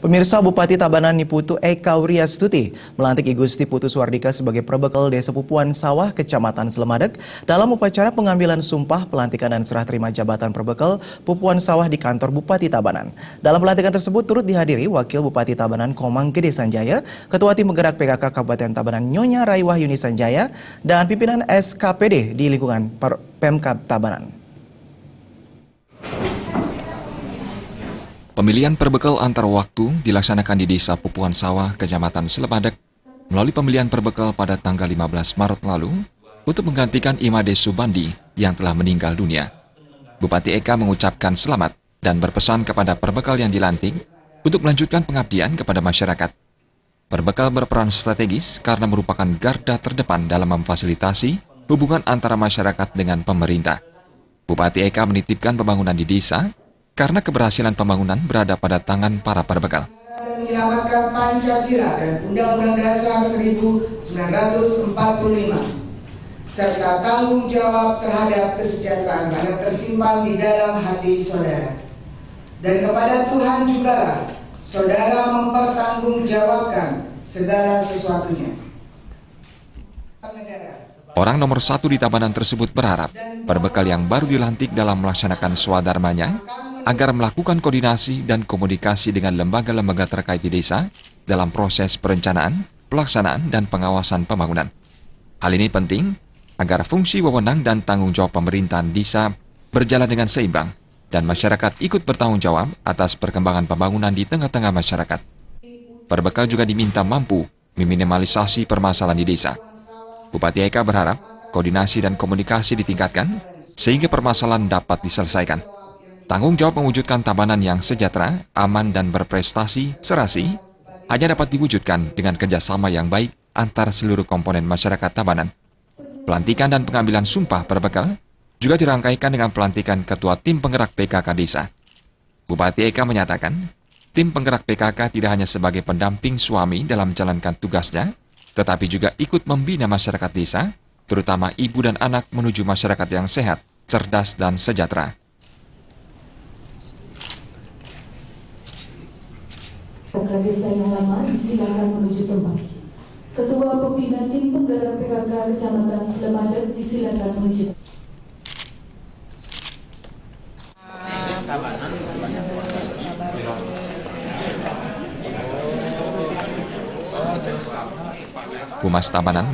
Pemirsa, Bupati Tabanan Niputu Eka Wriastuti melantik I Gusti Putu Suardika sebagai Perbekal Desa Pupuan Sawah, Kecamatan Slemadeg dalam upacara pengambilan sumpah pelantikan dan serah terima jabatan Perbekal Pupuan Sawah di kantor Bupati Tabanan. Dalam pelantikan tersebut turut dihadiri Wakil Bupati Tabanan Komang Gede Sanjaya, Ketua Tim Penggerak PKK Kabupaten Tabanan Nyonya Raiwahyuni Sanjaya, dan pimpinan SKPD di lingkungan Pemkab Tabanan. Pemilihan perbekal antar waktu dilaksanakan di Desa Pupuan Sawah, Kecamatan Slemadeg, melalui pemilihan perbekal pada tanggal 15 Maret lalu untuk menggantikan Imade Subandi yang telah meninggal dunia. Bupati Eka mengucapkan selamat dan berpesan kepada perbekal yang dilantik untuk melanjutkan pengabdian kepada masyarakat. Perbekal berperan strategis karena merupakan garda terdepan dalam memfasilitasi hubungan antara masyarakat dengan pemerintah. Bupati Eka menitipkan pembangunan di desa karena keberhasilan pembangunan berada pada tangan para perbekal. Menyelamatkan Pancasila dan Undang-Undang Dasar 1945, serta tanggung jawab terhadap kesejahteraan yang tersimpan di dalam hati saudara. Dan kepada Tuhan juga saudara mempertanggungjawabkan segala sesuatunya. Orang nomor 1 di Tabanan tersebut berharap perbekal yang baru dilantik dalam melaksanakan swadharmanya agar melakukan koordinasi dan komunikasi dengan lembaga-lembaga terkait di desa dalam proses perencanaan, pelaksanaan, dan pengawasan pembangunan. Hal ini penting agar fungsi wewenang dan tanggung jawab pemerintahan desa berjalan dengan seimbang dan masyarakat ikut bertanggung jawab atas perkembangan pembangunan di tengah-tengah masyarakat. Perbekal juga diminta mampu meminimalisasi permasalahan di desa. Bupati Eka berharap koordinasi dan komunikasi ditingkatkan sehingga permasalahan dapat diselesaikan. Tanggung jawab mewujudkan Tabanan yang sejahtera, aman, dan berprestasi serasi hanya dapat diwujudkan dengan kerjasama yang baik antar seluruh komponen masyarakat Tabanan. Pelantikan dan pengambilan sumpah perbekal juga dirangkaikan dengan pelantikan Ketua Tim Penggerak PKK Desa. Bupati Eka menyatakan, tim penggerak PKK tidak hanya sebagai pendamping suami dalam menjalankan tugasnya, tetapi juga ikut membina masyarakat desa, terutama ibu dan anak menuju masyarakat yang sehat, cerdas, dan sejahtera. PKK Desa yang lama disilakan menuju tempat. Ketua Pembina Tim Penggerak PKK Kecamatan Slemadeg disilakan menuju. Humas Tabanan